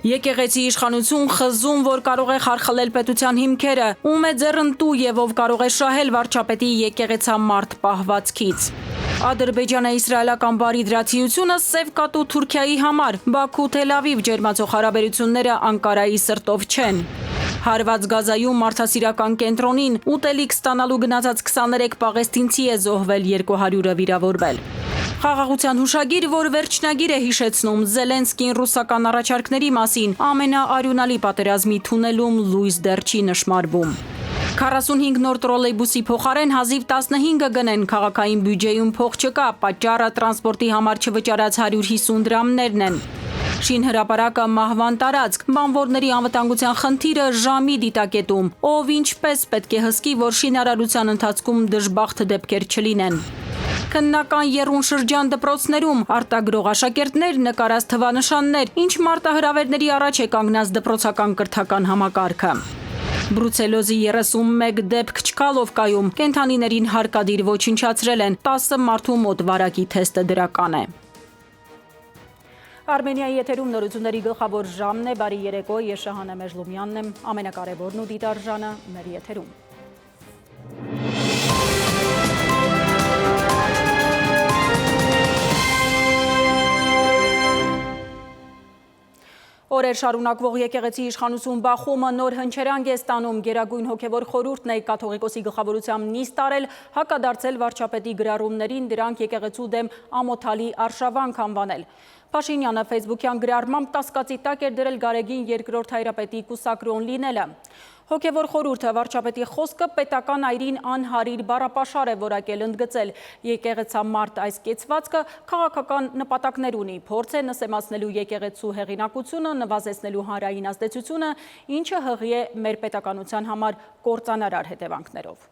Եկեղեցի իշխանություն խզում, որ կարող է խարխլել պետության հիմքերը, ում է ձեռնտու եւ ով կարող է շահել վարչապետի եկեղեցամարտ պահվածքից։ Ադրբեջանա-իսրայելական բարի դրացիությունը սև կատու Թուրքիայի համար, Բաքու-Թել Ավիվ ջերմացող հարաբերությունները Անկարայի սրտով չեն։ Հարված Գազայում մարդասիրական կենտրոնին ուտելիք ստանալու գնացած 23 պաղեստինցի է զոհվել, 200-ը վիրավորվել։ Խաղաղության հուշագիր, որ վերջնագիր է հիշեցնում Զելենսկին ռուսական առաջարկների մասին, ամենաարյունալի պատերազմի թունելում լույս դեռ չի նշմարվում։ 45 նոր տրոլեյբուսի փոխարեն հազիվ 15 գնեն, քաղաքային բյուջեում փող չկա, պատճառը տրանսպորտի համար չվճարած 150 դրամներն են։ Շինհրապարակը մահվան տարածք, բանվորների անվտանգության խնդիրը ժամի դիտակետում, ով ինչպես պետք է հսկի, որ շինարարության ընթացքում դժբախտ դեպքեր չլինեն։ Քննական եռուն շրջան դպրոցներում արտագրող աշակերտներ նկարած թվանշաններ, ինչ մարտահրավերների առաջ է կանգնած դպրոցական կրթական համակարգը։ Բրուցելոզի 31 դեպք Չկալովկայում կենդանիներին հարկադիր ոչնչացրել են, 10 մարդու մոտ վարակի թեստը դրական է։ Արմենիայի եթերում նորությունների գլխավոր ժամն է, բարի երեկո, ես Շահանե Մեժլումյանն եմ, ամենակարևորն ու դիտարժանը մեր եթերում։ Օրեր շարունակվող եկեղեցի իշխանություն բախումը նոր հնչերանգ է ստանում, Գերագույն հոգևոր խորհուրդն է կաթողիկոսի գլխավորությամբ նիստ արել, հակադարձել վարչապետի գրառումներին, դրանք եկեղեցու դեմ ամոթալի արշավանք անվանել։ Փաշինյանը ֆեյսբուքյան գրառմամբ կասկածի տակ էր դրել Գարեգին երկրորդ հայրապետի կուսակրոն լինելը։ Հոգևոր խորհուրդը վարչապետի խոսքը պետական այրին անհարիր բառապաշար է որակել, ընդգծել եկեղեցամարտ այս կեցվածքը քաղաքական նպատակներ ունի, փորձ է նսեմացնելու եկեղեցու հեղինակությունը, նվազեցնելու հանրային ազդեցությունը, ինչը հղի է մեր պետականության համար կործանարար հետևանքներով։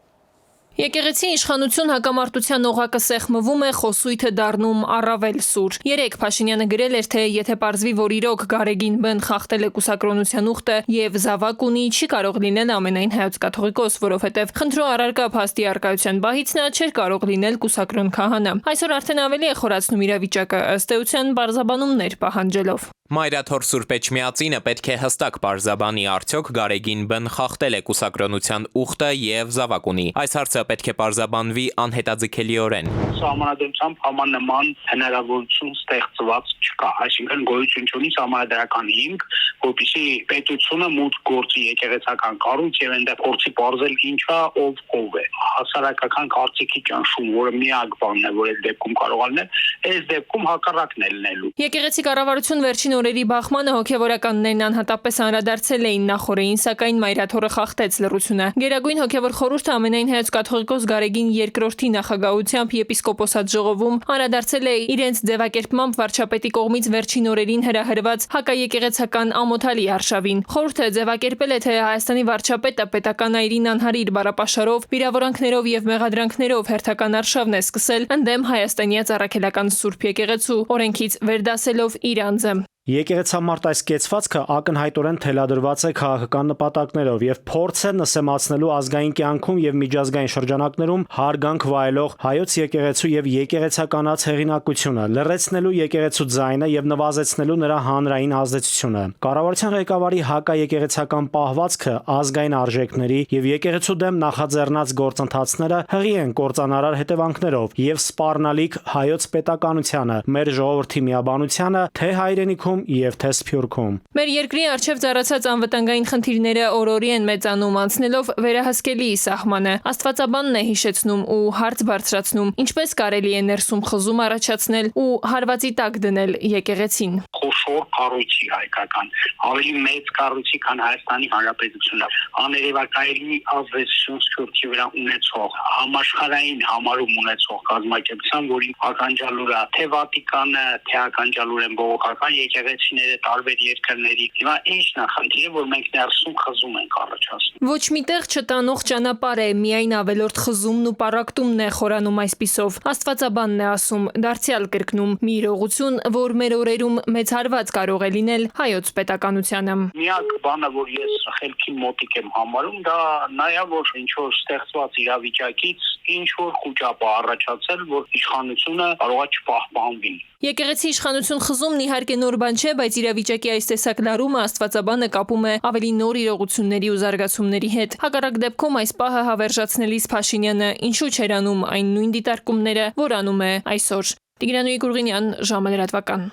Եկեղեցի իշխանություն հակամարտության օղակը սեղմվում է, խոսույթը դառնում առավել սուր։ Երեկ Փաշինյանը գրել էր, թե եթե պարզվի, որ իրոք Գարեգին Բ-ն խախտել է կուսակրոնության ուխտը եւ զավակ ունի, չի կարող լինել ամենայն հայոց կաթողիկոս, որովհետեւ խնդրո առարկա փաստի առկայության բահից նա չէր կարող լինել կուսակրոն քահանա։ Այսօր արդեն ավելի է խորացնում իրավիճակը, ըստ էության բարձաբանումներ պահանջելով։ Մայրաթոր Սուրբ Էջմիածինը պետք է հստակ պարզաբանի, արդյոք Գարեգին Բ-ն խախտել է կուսակրոնության ուխտը եւ զավակ ունի։ Այս հարցը պետք է պարզաբանվի անհետաձգելիորեն։ Սահմանադրությամբ համանման հնարավորություն ստեղծված չկա, այսինքն գոյություն չունի սահմանադրական հիմք, որպեսզի պետությունը մուտք գործի եկեղեցական կառույց եւ այնտեղ փորձի պարզել ինչա ով է։ Հասարակական կարծիքի ճնշում, որը միակ բանն է, որ այս դեպքում կարող է լինել, այս դեպքում հակառակն է լինելու։ Եկեղեցի կառավարություն վերջին օրերի բախմանը հոգևորականներն անհատապես անդրադարձել էին նախորդին, սակայն Մայրաթորը խախտեց լռությունը։ Գերագույն հոգևոր խորհուրդը ամենայն հայոց կաթողիկոս Գարեգին II-ի նախագահությամբ եպիսկոպոսատ ժողովում անդրադարձել է իրենց ձևակերպմամբ վարչապետի կողմից վերջին օրերին հրահրված հակաեկեղեցական ամոթալի արշավին։ Խորհուրդը ձևակերպել է, թե Հայաստանի վարչապետը պետական այրին անհարիր բառապաշարով, վիրավորանքներով եւ մեղադրանքներով հերթական արշավն է սկսել ընդդեմ հայաստանյա Առաքելական Սուրբ Եկեղեցու, օրենքից վերդասելով իր անձը։ Եկեղեցամարտ այս կեցվածքը ակնհայտորեն թելադրված է քաղաքական նպատակներով եւ փորձ է նսեմացնելու ազգային կյանքում եւ միջազգային շրջանակներում հարգանք վայելող հայոց եկեղեցու եւ եկեղեցականաց հեղինակությունը, լռեցնելու եկեղեցու ձայնը եւ նվազեցնելու նրա հանրային ազդեցությունը։ Կառավարության ղեկավարի հակաեկեղեցական պահվածքը, ազգային արժեքների եւ եկեղեցու դեմ նախաձեռնած գործընթացները հղի են կործանարար հետևանքներով եւ սպառնալիք հայոց պետականությանը, մեր ժողովրդի միաբանությանը, թե հայրենիքում եւ թե Սփյուռքում։ Մեր երկրի արչեւ ծառացած անվտանգային խնդիրները օրորի են մեծանում, անցնելով վերահսկելի սահմանը։ Աստվածաբանն է հիշեցնում ու հարց բարձրացնում, ինչպես կարելի է ներսում խզում առաջացնել ու հարվածի տակ դնել եկեղեցին։ Խոշոր կառույցի հայկական, ավելի մեծ կառույցի, քան Հայաստանի Հանրապետությունը, աներևակայելի ազդեցություն Սփյուռքի վրա ունեցող, համաշխարհային համարում ունեցող կազմակերպության, որին ականջալուր է թե Վատիկանը, թե ականջալուր են բողոքական եկեղեցիները տարբեր երկրների։ Հիմա ի՞նչն է խնդիրը, որ մենք ներսում խզում ենք առաջացնում։ Ոչ միտեղ չտանող ճանապարհ է, միայն ավելորդ խզումն ու պառակտումն է խորանում այսպիսով։ Աստվածաբանն է ասում, դարձյալ կրկնում՝ մի իրողություն, որ մեր օրերում մեծ հարված ուղղված կարող է լինել հայոց պետականությանը։ Միակ բանը, որ ես խելքի մոտիկ եմ համարում, դա նա է, որ ինչ որ ստեղծված իրավիճակից ինչ որ խոճապ է առաջացել, որ իշխանությունը կարող է չպահպանվի։ Եկեղեցի իշխանություն խզումն իհարկե նոր բան չէ, բայց իրավիճակի այս տեսակ լարումը Աստվածաբանը կապում է ավելի նոր իրողությունների ու զարգացումների հետ։ Հակառակ դեպքում այս պահը հավերժացնելիս Փաշինյանը ինչու չէր անում այն նույն դիտարկումները, որ անում է այսօր։ Տիգրանուհի Գուրգինյան, ժամը լրատվական։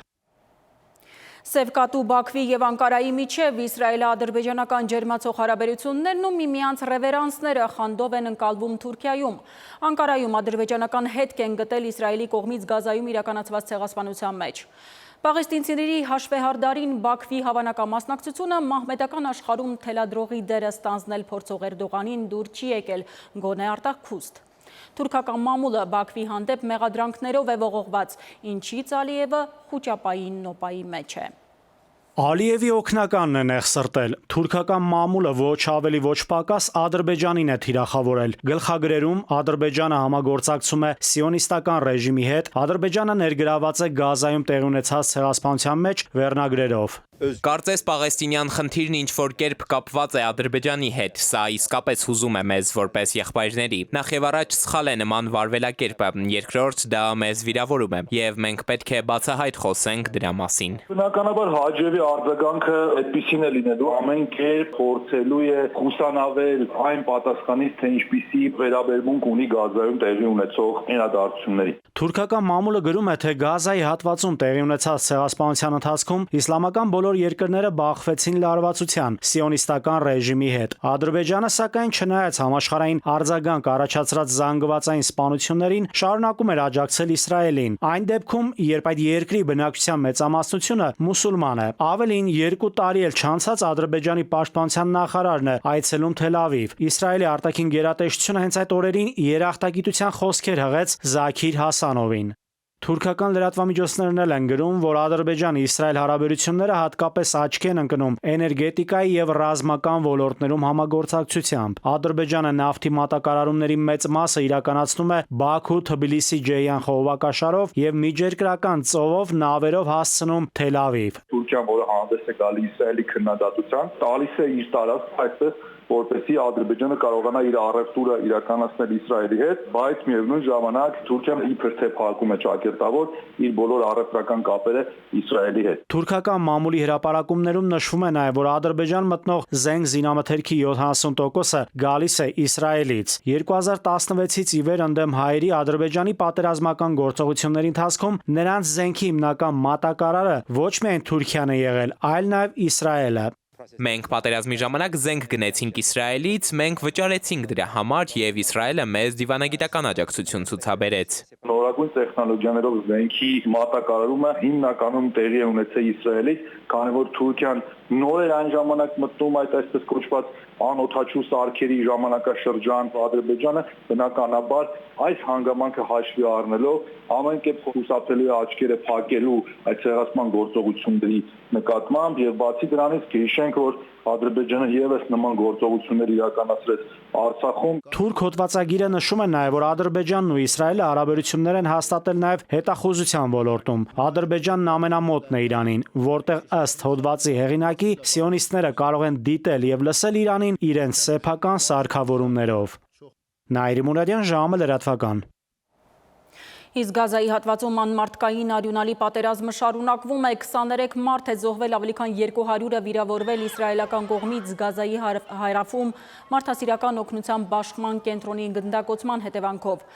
Սևկատու, Բաքվի եւ Անկարայի միջև իսրայելա-ադրբեջանական ջերմացող հարաբերություններն ու միմյանց ռևերանսները խանդով են ընկալվում Թուրքիայում։ Անկարայում ադրբեջանական հետք են գտել Իսրայելի կողմից Գազայում իրականացված ցեղասպանության մեջ։ Պաղեստինցիների հաշվեհարդարին Բաքվի հավանական մասնակցությունը մահմեդական աշխարհում թելադրողի դերը ստանձնել փորձող Էրդողանին դուր չի եկել, գոնե արտաքուստ։ Թուրքական մամուլը Բաքվի հանդեպ մեղադրանքներով է ողողված, ինչից Ալիևը խուճապային նոպայի մեջ է։ Ալիևի օգնականն է նեղ սրտել։ Թուրքական մամուլը ոչ ավելի ոչ պակաս Ադրբեջանին է թիրախավորել։ Գլխագրերում Ադրբեջանը համագործակցում է սիոնիստական ռեժիմի հետ, Ադրբեջանը ներգրաված է Գազայում տեղի ունեցած ցեղասպանության մեջ վերնագրերով։ Կարծես Պաղեստինյան խնդիրն ինչ-որ կերպ կապված է Ադրբեջանի հետ, սա իսկապես հուզում է մեզ որպես եղբայրների։ Նախ եւ առաջ սխալ է նման վարվելակերպը, երկրորդ դա մեզ վիրավորում է, եւ մենք պետք է բացահայտ խոսենք դրա մասին։ Բնականաբար Հաջևի արձագանքը այդպիսին է լինելու, ամեն կերպ փորձելու է խուսանավել այն պատասխանից, թե ինչպիսի վերաբերմունք ունի Գազայում տեղի ունեցող իրադարձությունների։ Թուրքական մամուլը գրում է, թե Գազայի հատվածում տեղի ունեցած ցեղասպանության ընթացքում իսլամական բոլոր երկրները բախվեցին լարվածության սիոնիստական ռեժիմի հետ։ Ադրբեջանը սակայն չնայած համաշխարհային արձագանք առաջացրած զանգվածային սպանություններին շարունակում էր աջակցել Իսրայելին։ Այն դեպքում, երբ այդ երկրի բնակչության մեծամասնությունը մուսուլման է։ Ավելին 2 տարի էլ չանցած Ադրբեջանի պաշտպանության նախարարն է այցելում Թել Ավիվ։ Իսրայելի արտաքին գերատեսչությունը հենց այդ օրերին երախտագիտության խոսքեր հղեց Զաքիր Հասանովին։ Թուրքական լրատվամիջոցներն էլ են գրում, որ Ադրբեջան-Իսրայել հարաբերությունները հատկապես աչքի են ընկնում էներգետիկայի եւ ռազմական ոլորտներում համագործակցությամբ։ Ադրբեջանը նավթի մատակարարումների մեծ մասը իրականացնում է Բաքու-Թբիլիսի-Ջեյան խողովակաշարով եւ միջերկրական ծովով նավերով հասցնում Թել Ավիվ։ Թուրքիան, որը հանդես է գալիս Իսրայելի քննադատության, տալիս է իր տարածք այդպես որպեսզի Ադրբեջանը կարողանա իր առևտուրը իրականացնել Իսրայելի հետ, բայց միևնույն ժամանակ Թուրքիան իբր թե փակում է ճակերտավոր իր բոլոր առևտրական կապերը Իսրայելի հետ։ Թուրքական մամուլի հրապարակումներում նշվում է նաև, որ Ադրբեջան մտնող զենք զինամթերքի 70%-ը գալիս է Իսրայելից։ 2016-ից ի վեր ընդդեմ հայերի Ադրբեջանի պատերազմական գործողությունների ընթացքում նրանց զենքի հիմնական մատակարարը ոչ միայն Թուրքիան է եղել, այլ նաև Իսրայելը։ Մենք պատերազմի ժամանակ զենք գնեցինք Իսրայելից, մենք վճարեցինք դրա համար եւ Իսրայելը մեզ դիվանագիտական աջակցություն ցուցաբերեց։ Նորագույն տեխնոլոգիաներով զենքի մատակարարումը հիմնականում տեղի է ունեցել Իսրայելից, քանի որ Թուրքիան նոր էր այն ժամանակ մտնում այդ այսպես կոչված անօթաչու սարքերի ժամանակաշրջան, Ադրբեջանը բնականաբար այս հանգամանքը հաշվի առնելով ամեն կերպ խուսափելու է աչքերը փակելու այդ ցեղասպան գործողությունների նկատմամբ եւ բացի դրանից գիշենք, որ Ադրբեջանը եւս նման գործողություններ իրականացրեց Արցախում։ Թուրք հոդվածագիրը նշում է նաև, որ Ադրբեջանն ու Իսրայելը հարաբերություններ են հաստատել նաև հետախուզության ոլորտում։ Ադրբեջանն ամենամոտն է Իրանին, որտեղ ըստ հոդվածի հեղինակի սիոնիստները կարող են դիտել եւ լսել Իրանին իրենց սեփական սարքավորումներով։ Նաիրի Մուրադյան, ժամը լրատվական։ Իսկ Գազայի հատվածում անմարտկային արյունալի պատերազմը շարունակվում է, 23 մարդ է զոհվել, ավելի քան 200-ը վիրավորվել իսրայելական կողմից Գազայի հարավում մարդասիրական օգնության բաշխման կենտրոնի գնդակոծման հետևանքով։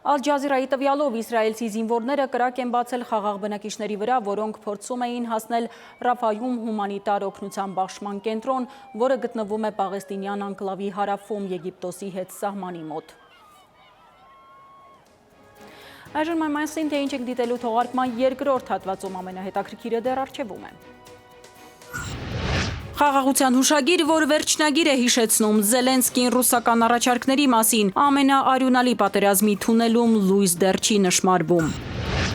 Ալ Ջազիրայի տվյալով իսրայելցի զինվորները կրակ են բացել խաղաղ բնակիչների վրա, որոնք փորձում էին հասնել Ռաֆայում հումանիտար օգնության բաշխման կենտրոն, որը գտնվում է Պաղեստինյան անկլավի հարավում Եգիպտոսի հետ սահմանի մոտ։ Այժմ այն մասին, թե ինչ եք դիտելու թողարկման երկրորդ հատվածում ամենահետաքրքիրը դեռ առջևում է։ Խաղաղության հուշագիր, որ վերջնագիր է հիշեցնում Զելենսկին ռուսական առաջարկների մասին, ամենաարյունալի պատերազմի թունելում լույս դեռ չի նշմարվում։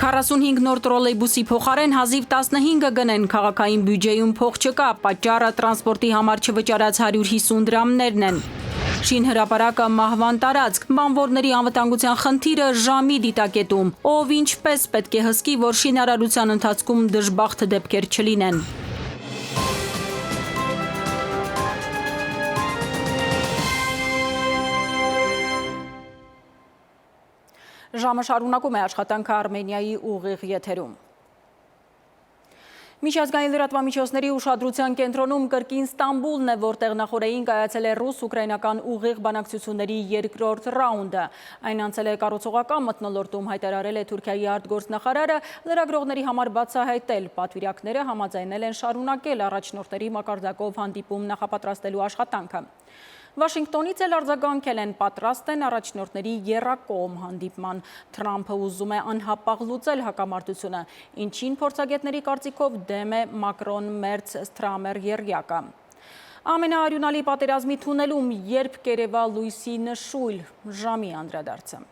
45 նոր տրոլեյբուսի փոխարեն հազիվ 15 գնեն, քաղաքային բյուջեում փող չկա, պատճառը տրանսպորտի համար չվճարած 150 դրամներն են։ Շինհրապարակը մահվան տարածք, բանվորների անվտանգության խնդիրը ժամի դիտակետում, ով ինչպես պետք է հսկի, որ շինարարության ընթացքում դժբախտ դեպքեր չլինեն։ Ժամը շարունակում է աշխատանքը Արմենիայի ուղիղ եթերում։ Միջազգային լրատվամիջոցների ուշադրության կենտրոնում կրկին Ստամբուլն է, որտեղ նախորդին կայացել է ռուս-ուկրաինական ուղիղ բանակցությունների երկրորդ ռաունդը։ Այն անցել է կառուցողական մթնոլորտում, հայտարարել է Թուրքիայի արտգործնախարարը, լրագրողների համար բացահայտել։ Պատվիրակները համաձայնել են շարունակել առաջնորդների մակարդակով հանդիպում նախապատրաստելու աշխատանքը։ Վաշինգտոնից էլ արձագանքել են, պատրաստ են առաջնորդների եռակողմ հանդիպման։ Թրամփը ուզում է անհապաղ լուծել հակամարտությունը, ինչին փորձագետների կարծիքով դեմ է Մակրոն-Մերց-Ստրամեր եռյակը։ Ամենաարյունալի պատերազմի թունելում երբ կերևա լույսի նշույլ, ժամի անդրադարձը։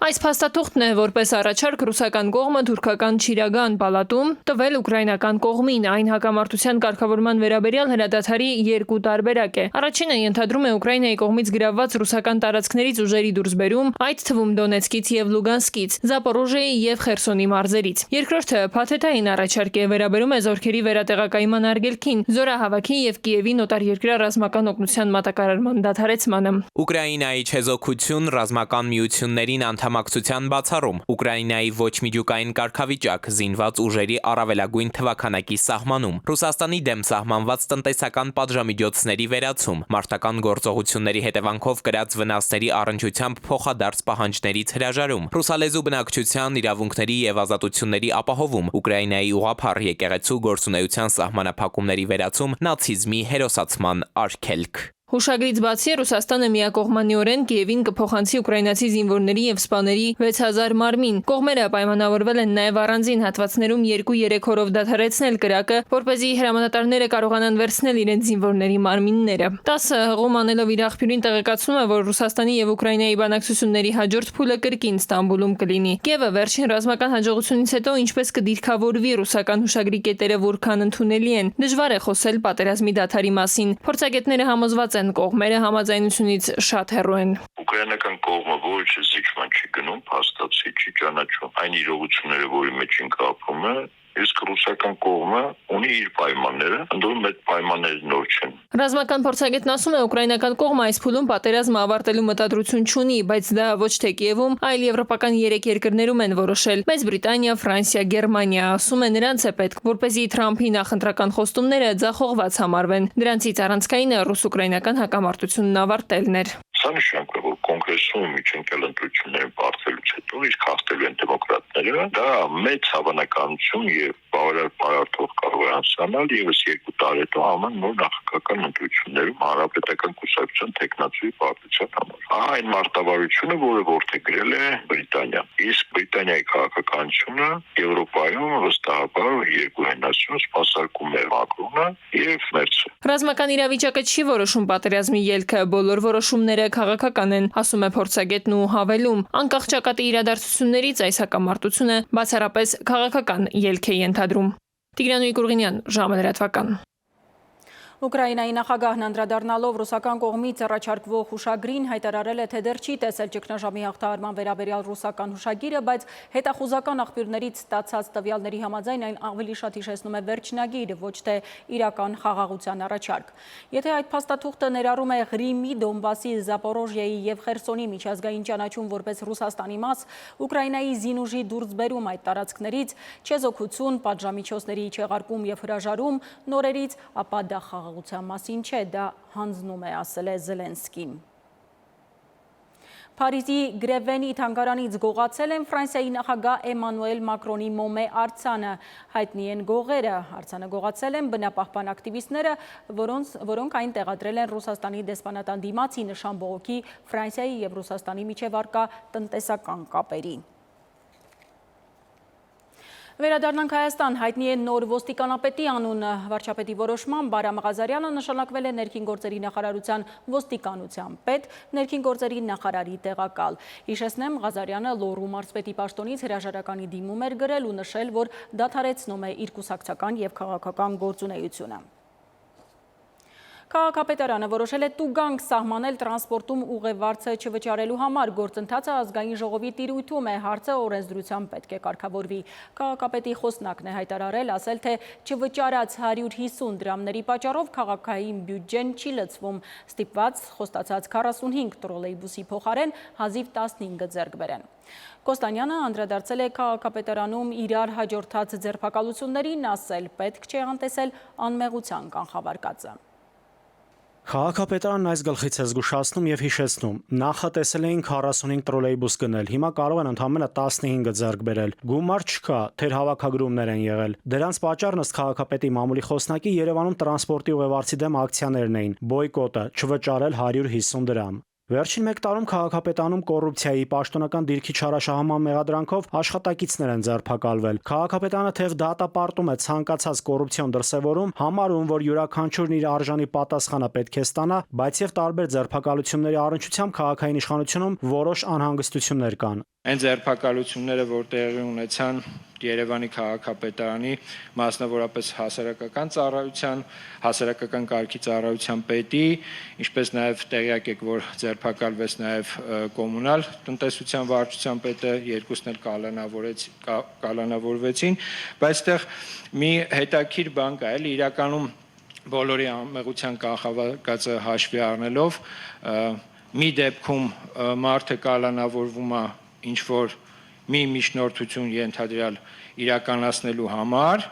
Այս փաստաթուղթն է, որպես առաջարկ ռուսական կողմը թուրքական Չիրագան պալատում տվել ուկրաինական կողմին, այն հակամարտության կարգավորման վերաբերյալ հրադադարի երկու տարբերակ է։ Առաջինը ենթադրում է Ուկրաինայի կողմից գրավված ռուսական տարածքներից ուժերի դուրսբերում, այդ թվում Դոնեցկից եւ Լուգանսկից, Զապորոժիեի եւ Խերսոնի մարզերից։ Երկրորդը փաթեթային առաջարկ է, վերաբերում է զորքերի վերատեղակայման արգելքին, զորահավաքի եւ Կիևի նոտարերկրյա ռազմական օգնության մատակարարման դադարեցմանը։ Ուկրաինայի չեզոքություն ռազմական միություններին անդամակցության բացառում, Ուկրաինայի ոչ միջուկային կարգավիճակ, զինված ուժերի առավելագույն թվաքանակի սահմանում, Ռուսաստանի դեմ սահմանված տնտեսական պատժամիջոցների վերացում, մարտական գործողությունների հետևանքով կրած վնասների առնչությամբ փոխադարձ պահանջներից հրաժարում, ռուսալեզու բնակչության իրավունքների եւ ազատությունների ապահովում, Ուկրաինայի ուղղափառ եկեղեցու գործունեության սահմանափակումների վերացում, նացիզմի հերոսացման արգելք։ Հուշագրից բացի Ռուսաստանը միակողմանիորեն Կիևին կփոխանցի ուկրաինացի զինվորների եւ սպաների 6000 մարմին։ Կողմերը պայմանավորվել են նաեւ առանձին հատվածներում 2-3 օրով դադարեցնել կրակը, որպեսզի հրամանատարները կարողանան վերցնել իրենց զինվորների մարմինները։ 10 հղում անելով իր աղբյուրին տեղեկացնում է, որ Ռուսաստանի եւ Ուկրաինայի բանակցությունների հաջորդ փուլը կրկին Ստամբուլում կլինի։ Կիևը վերջին ռազմական հաջողությունից հետո ինչպես կդիրքավորվի ռուսական հուշագրի կետերը որքան ընդունելի են, դժվար է խոսել պատերազմի դադարի մասին։ Փորձագետները համոզված կողմերը համաձայնությունից շատ հեռու են։ Ուկրաինական կողմը ոչ զիջման չի գնում, փաստացի չի ճանաչում այն իրողությունները, որի մեջ ինքը ապրում է, իսկ ռուսական կողմը ունի իր պայմանները, ընդդեմ այդ պայմանները նոր չեն։ Ռազմական փորձագետն ասում է, ուկրաինական կողմը այս փուլում պատերազմը ավարտելու մտադրություն չունի, բայց դա ոչ թե Կիևում, այլ եվրոպական 3 երկրներում են որոշել՝ Մեծ Բրիտանիա, Ֆրանսիա, Գերմանիա։ Ասում է, նրանց է պետք, որպեսզի Թրամփի նախընտրական խոստումները ձախողված համարվեն։ Դրանցից առանցքայինը ռուս-ուկրաինական հակամարտությունն ավարտելն էր։ Սա նշանակում է, որ կոնգրեսում միջանկյալ ընտրությունները բացելուց հետո իսկ հաղթելու են դեմոկրատները, դա մեծ հավանականություն եւ բավարար պարարտով կարող է անցանալ եւս 2 տարի հետո ամեն նոր նախագահական ընտրություններում հանրապետական կուսակցության տեխնացուի պարտության համար։ Այն մարտավարությունը, որը որդեգրել է Բրիտանիան։ Իսկ Բրիտանիայի քաղաքականությունը Եվրոպայում վստահաբար երկու հենասյուն սպասարկում է Մակրոնը եւ Մերցը։ Ռազմական իրավիճակը չի որոշում պատերազմի ելքը, բոլոր որոշումները քաղաքական են, ասում է փորձագետն ու հավելում, անկախ ճակատի իրադարձություններից այս հակամարտությունը բացառապես քաղաքական ելք է ենթադրում։ Տիգրան Ուիկուրգինյան, ժամը լրատվական։ Ուկրաինայի նախագահն անդրադառնալով ռուսական կողմից առաջարկվող հուշագրին հայտարարել է, թե դեռ չի տեսել ճգնաժամի հաղթահարման վերաբերյալ ռուսական հուշագիրը, բայց հետախուզական աղբյուրներից ստացած տվյալների համաձայն այն ավելի շատ հիշեցնում է վերջնագիր, ոչ թե իրական խաղաղության առաջարկ։ Եթե այդ փաստաթուղթը ներառում է Ղրիմի, Դոնբասի, Զապորոժիեի եւ Խերսոնի միջազգային ճանաչում որպես Ռուսաստանի մաս, Ուկրաինայի զինուժի դուրսբերում այդ տարածքներից, չեզոքություն, պատժամիջոցների չեղարկում եւ հրաժարում նորերից, ապա դա խաղաղության մասին չէ, դա հանձնում է, ասել է Զելենսկին։ Փարիզի Գրևենի թանգարանից գողացել են Ֆրանսիայի նախագահ Էմանուել Մակրոնի մոմե արձանը, հայտնի են գողերը, արձանը գողացել են բնապահպան ակտիվիստները, որոնք այն տեղադրել են Ռուսաստանի դեսպանատան դիմացի նշան բողոքի Ֆրանսիայի եւ Ռուսաստանի միջև առկա տնտեսական կապերի։ Վերադառնանք Հայաստան, հայտնի է նոր ոստիկանապետի անունը, վարչապետի որոշմամբ Բարամ Ղազարյանը նշանակվել է ներքին գործերի նախարարության ոստիկանության պետ, ներքին գործերի նախարարի տեղակալ։ Հիշեցնեմ, Ղազարյանը Լոռու մարզպետի պաշտոնից հրաժարականի դիմում էր գրել ու նշել, որ դադարեցնում է իր կուսակցական եւ քաղաքական գործունեությունը։ Քաղաքապետարանը որոշել է տուգանք սահմանել տրանսպորտում ուղևորձը չվճարելու համար։ Գործընթացը ազգային ժողովի տիրույթում է, հարցը օրենսդրությամբ պետք է կարգավորվի։ Քաղաքապետի խոսնակն է հայտարարել, ասել, թե չվճարած 150 դրամների պատճառով քաղաքային բյուջեն չի լցվում, ստիպված խոստացած 45 տրոլեյբուսի փոխարեն հազիվ 15 ձեռք բերեն։ Կոստանյանը անդրադարձել է քաղաքապետարանում իրար հաջորդած ձերբակալություններին, ասել պետք չէ անտեսել անմեղության կանխավարկածը։ Քաղաքապետարանն այս գլխից է զգուշացնում եւ հիշեցնում. նախատեսել էին 45 տրոլեյբուս գնել, հիմա կարող են ընդամենը 15 ձեռք բերել։ Գումար չկա, թերհավաքագրումներ են եղել։ Դրանց պատճառն ըստ քաղաքապետի մամուլի խոսնակի Երևանում տրանսպորտի ուղևորցի դեմ ակցիաներն էին, բոյկոտը, չվճարել 150 դրամ։ Վերջին մեկ տարում քաղաքապետանում կոռուպցիայի պաշտոնական դիրքի չարաշահման մեղադրանքով աշխատակիցներ են ձերբակալվել։ Քաղաքապետարանը թեև դատապարտում է ցանկացած կոռուպցիոն դրսևորում, համարում, որ յուրաքանչյուրն իր արժանի պատասխանը պետք է ստանա, բայց եւ տարբեր ձերբակալությունների առնչությամբ քաղաքային իշխանությունում որոշ անհանգստություններ կան։ Այն ձերբակալությունները, որ տեղի ունեցան Երևանի քաղաքապետարանի, մասնավորապես հասարակական ծառայության, հասարակական կարգի ծառայության պետի, ինչպես նաև տեղյակ եք, որ ձերբակալվեց նաև կոմունալ տնտեսության վարչության պետը, երկուսն էլ կալանավորվեցին, բայց այդտեղ մի հետաքրքիր բան կա, էլի իրականում բոլորի անմեղության կանխավարկածը հաշվի առնելով, մի դեպքում մարդը կալանավորվում է ինչ-որ մի միջնորդություն ենթադրյալ իրականացնելու համար,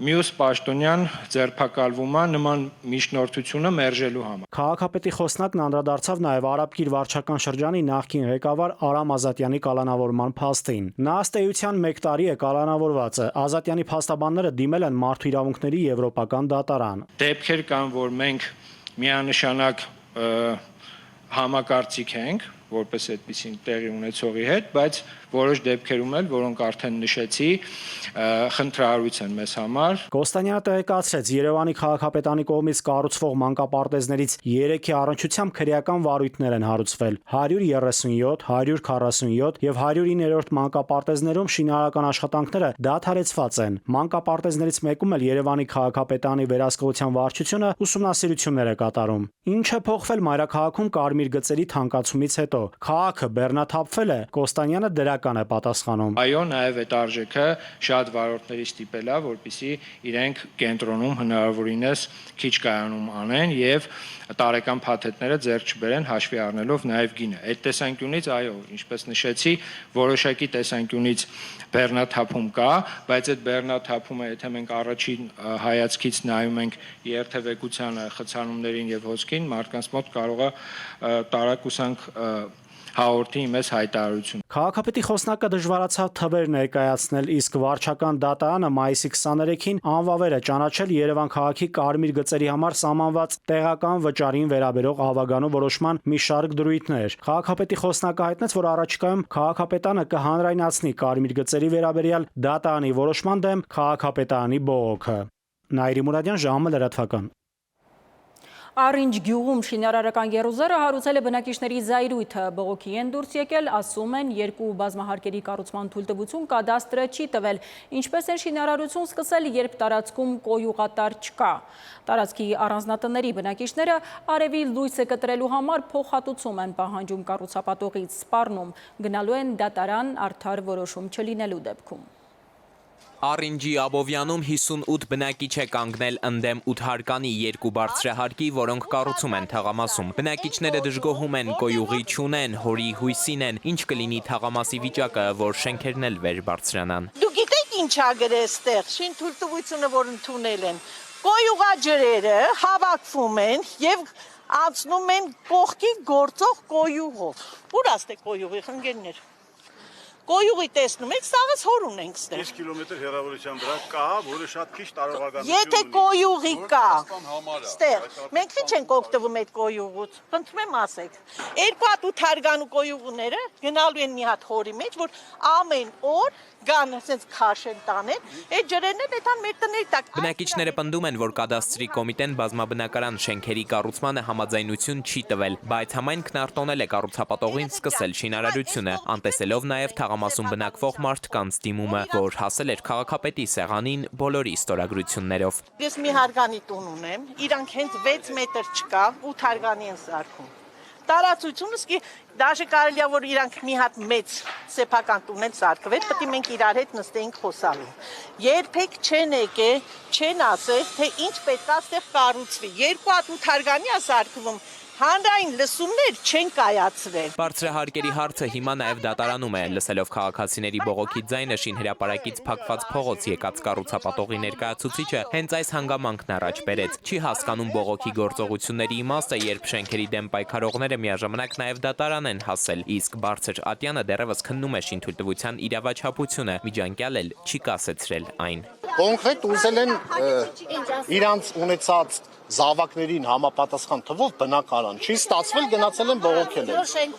մյուս պաշտոնյան ձերբակալվում է նման միջնորդությունը մերժելու համար։ Քաղաքապետի խոսնակն անդրադարձավ նաև Արաբկիր վարչական շրջանի նախկին ղեկավար Արամ Ազատյանի կալանավորման փաստին։ Նա ըստ էության 1 տարի է կալանավորված է։ Ազատյանի փաստաբանները դիմել են Մարդու իրավունքների եվրոպական դատարան։ Դեպքեր կան, որ մենք միանշանակ համակարծիք ենք, որպես այդպեսին տեղի ունեցողի հետ, բայց որոշ դեպքերում էլ, որոնք արդեն նշեցի, խնդրահարույց են մեզ համար։ Կոստանյանը տեղեկացրեց, Երևանի քաղաքապետանի կողմից կառուցվող մանկապարտեզներից 3-ի առնչությամբ քրեական վարույթներ են հարուցվել։ 137, 147 եւ 109-րդ մանկապարտեզներում շինարարական աշխատանքները դադարեցված են։ Մանկապարտեզներից մեկում էլ Երևանի քաղաքապետանի վերահսկողության վարչությունը ուսումնասիրություններ է կատարում։ Ինչ է փոխվել մայրաքաղաքում կարմիր գծերի թանկացումից հետո։ Քաղաքը բեռնաթափվել է, Կոստանյանը դրական է պատասխանում։ Այո, նաև այդ արժեքը շատ վարորդների ստիպել է, որպեսզի իրենք կենտրոնում հնարավորինս քիչ կայանում անեն եւ տարեկան փաթեթները ձեռք չբերեն, հաշվի առնելով նաև գինը։ Այդ տեսանկյունից, այո, ինչպես նշեցի, որոշակի տեսանկյունից բեռնաթափում կա, բայց այդ բեռնաթափումը, եթե մենք առաջին հայացքից նայում ենք երթևեկությանը, խցանումներին եւ հոսքին, մարդկանց մոտ կարող է տարակուսանք հաղորդի մեզ հայտարարություն։ Քաղաքապետի խոսնակը դժվարացավ թվեր ներկայացնել, իսկ վարչական դատարանը մայիսի 23-ին անվավեր է ճանաչել Երևան քաղաքի կարմիր գծերի համար սահմանված տեղական վճարին վերաբերող ավագանու որոշման մի շարք դրույթներ։ Քաղաքապետի խոսնակը հայտնեց, որ առաջիկայում քաղաքապետանը կհանրայնացնի կարմիր գծերի վերաբերյալ դատարանի որոշման դեմ քաղաքապետարանի բողոքը։ Նայիրի Մուրադյան, ժամը լրատվական։ Առինջ գյուղում շինարարական եռուզերը հարուցել է բնակիչների զայրույթը, բողոքի են դուրս եկել, ասում են 2 բազմահարկերի կառուցման թույլտվություն կադաստրը չի տվել, ինչպես են շինարարություն սկսել, երբ տարածքում կոյուղատար չկա։ Տարածքի առանձնատների բնակիչները արևի լույսը կտրելու համար փոխհատուցում են պահանջում կառուցապատողից, սպառնում, գնալու են դատարան արդար որոշում չլինելու դեպքում։ Առինջի Աբովյանում 58 բնակիչ է կանգնել ընդդեմ 8 հարկանի 2 բարձրահարկի, որոնք կառուցում են թաղամասում։ Բնակիչները դժգոհում են, կոյուղի չունեն, հորի հույսին են, ինչ կլինի թաղամասի վիճակը, որ շենքերն էլ վեր բարձրանան։ Դու գիտեք ինչ ա գրել ստեղ, շին թույլտվությունը, որ ընդունել են։ Կոյուղաջրերը հավաքվում են եւ անցնում են կողքի գործող կոյուղով։ Ուր ասте կոյուղի խնգերներ։ Կոյուղի տեսնում եք, սաղս հոր ունենք ստեղ։ 5 կիլոմետր հեռավորության վրա կա, որը շատ քիչ տարողականություն ունի։ Եթե կոյուղի կա, ստեղ, մենք քիչ ենք օգտվում այդ կոյուղուց, խնդրում եմ ասեք։ 2 հատ 8 հարգանու կոյուղները գնալու են մի հատ հորի մեջ, որ ամեն օր գան, ասենց քաշեն տանեն, այդ ջրերն էլ այդան մեր տների տակ։ Բնակիչները պնդում են, որ կադաստրի կոմիտեն բազմաբնակարան շենքերի կառուցմանը համաձայնություն չի տվել, բայց համայնքն արտոնել է կառուցապատողին սկսել շինարարությունը, անտեսելով նաև թաղամասում բնակվող մարդկանց դիմումը, որ հասել էր քաղաքապետի սեղանին բոլորի ստորագրություններով։ Ես մի հարգանի տուն ունեմ, իրանք հենց 6 մետր չկա, 8 հարգանի են սարքում։ Տարածությունը սկի դաժե կարելի է որ իրանք մի հատ մեծ սեփական տուն են սարքվել, պետք է մենք իրար հետ նստեինք խոսալու։ Երբեք չեն եկել, չեն ասել, թե ինչ պետք է այստեղ կառուցվի։ 2 հատ 8 հարգանի է սարքվում։ Հանրային լսումներ չեն կայացրել։ Բարձրահարկերի հարցը հիմա նաև դատարանում է, լսելով քաղաքացիների բողոքի ձայնը շինհրապարակից փակված փողոց եկած կառուցապատողի ներկայացուցիչը հենց այս հանգամանքն առաջ բերեց։ Չի հասկանում բողոքի գործողությունների իմաստը, երբ շենքերի դեմ պայքարողները միաժամանակ նաև դատարան են հասել, իսկ Բարձր Ատյանը դեռևս քննում է շինթույլտվության իրավաչափությունը, միջանկյալ էլ չի կասեցրել այն։ Կոնկրետ ուզել են իրանց ունեցած զավակներին համապատասխան թվով բնակարան չի ստացվել, գնացել են բողոքել են։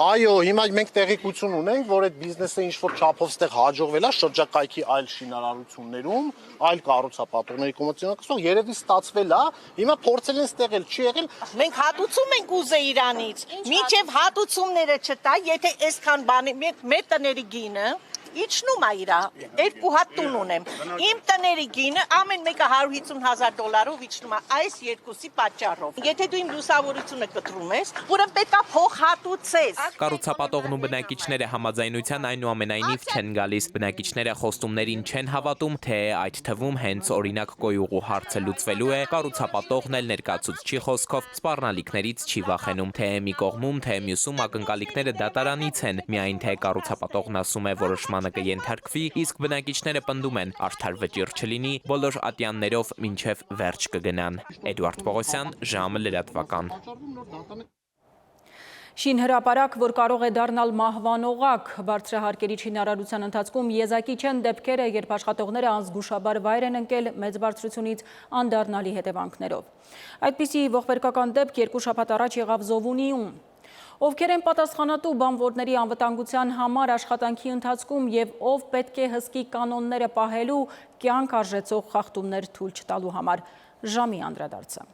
Այո, հիմա մենք տեղեկություն ունենք, որ այդ բիզնեսը ինչ-որ չափով ստեղ հաջողվել է շրջակայքի այլ շինարարություններում, այլ կառուցապատողների կոմերցիոն երևի ստացվել է, հիմա փորձել են ստեղել, չի եղել։ Մենք հատուցում ենք ուզե Իրանից, մինչև հատուցումները չտա, եթե այսքան բանի մեր տների գինը իջնում է իրա, 2 հատ տուն ունեմ, իմ տների գինը ամեն մեկը $150,000 իջնում է այս երկուսի պատճառով։ Եթե դու իմ լուսավորությունը կտրում ես, ուրեմն պետք է փող հատուցես։ Կառուցապատողն ու բնակիչները համաձայնության այնուամենայնիվ չեն գալիս։ Բնակիչները խոստումներին չեն հավատում, թե այդ թվում հենց օրինակ կոյուղու հարցը լուծվելու է, կառուցապատողն էլ ներկայացուցչի խոսքով սպառնալիքներից չի վախենում, թե մի կողմում, թե մյուսում ակնկալիքները դատարանից են, միայն թե կառուցապատողն ասում է որոշման կենթարկվի, իսկ բնակիչները պնդում են, արդար վճիռ չլինի, բոլոր ատյաններով մինչև վերջ կգնան։ Էդուարդ Պողոսյան, ժամը լրատվական։ Շինհրապարակ, որ կարող է դառնալ մահվան օղակ, բարձրահարկերի շինարարության ընթացքում եզակի չեն դեպքերը, երբ աշխատողները անզգուշաբար վայր են ընկել մեծ բարձրությունից անդառնալի հետևանքներով։ Այդպիսի ողբերգական դեպք 2 շաբաթ առաջ եղավ Զովունիում։ Ովքեր են պատասխանատու բանվորների անվտանգության համար աշխատանքի ընթացքում եւ ով պետք է հսկի կանոնները պահելու, կյանք արժեցող խախտումներ թույլ չտալու համար։ Ժամի անդրադարձը։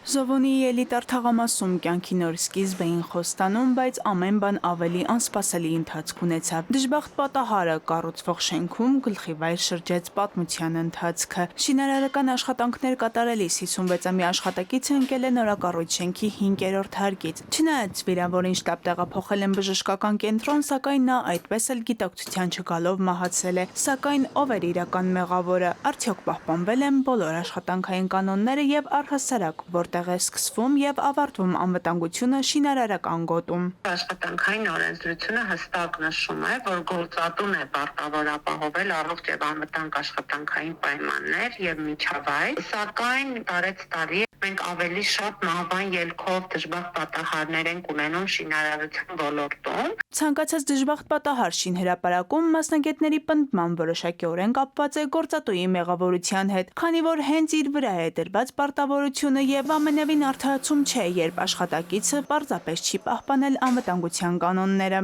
Զովոնիի էլիտար թաղամասում կյանքի նոր սկիզբ էին խոստանում, բայց ամեն բան ավելի անսպասելի ընթացք ունեցավ։ Դժբախտ պատահարը կառուցվող շենքում գլխի վայր շրջեց պատմության ընթացքը։ Շինարարական աշխատանքներ կատարելիս 56-ամյա աշխատակիցը ընկել է նորակառույց շենքի 5-րդ հարկից։ Չնայած վիրավորին շտապ տեղափոխել են բժշկական կենտրոն, սակայն նա այդպես էլ գիտակցության չգալով մահացել է։ Սակայն ով էր իրական մեղավորը, արդյոք պահպանվել են բոլոր աշխատանքային կանոնները եւ առհասարակ որտեղ է սկսվում եւ ավարտվում անվտանգությունը շինարարական գոտում։ Աշխատանքային օրենսդրությունը հստակ նշում է, որ գործատուն է պարտավոր ապահովել առողջ եւ անվտանգ աշխատանքային պայմաններ եւ միջավայր, սակայն տարեց տարի մենք ավելի շատ մահվան ելքով դժբախտ պատահարներ ենք ունենում շինարարության ոլորտում։ Ցանկացած դժբախտ պատահար շինհրապարակում մասնագետների պնդման որոշակիորեն կապված է գործատուի մեղավորության հետ, քանի որ հենց իր վրա է դրված պարտավորությունը եւ ամենևին արդարացում չէ, երբ աշխատակիցը պարզապես չի պահպանել անվտանգության կանոնները։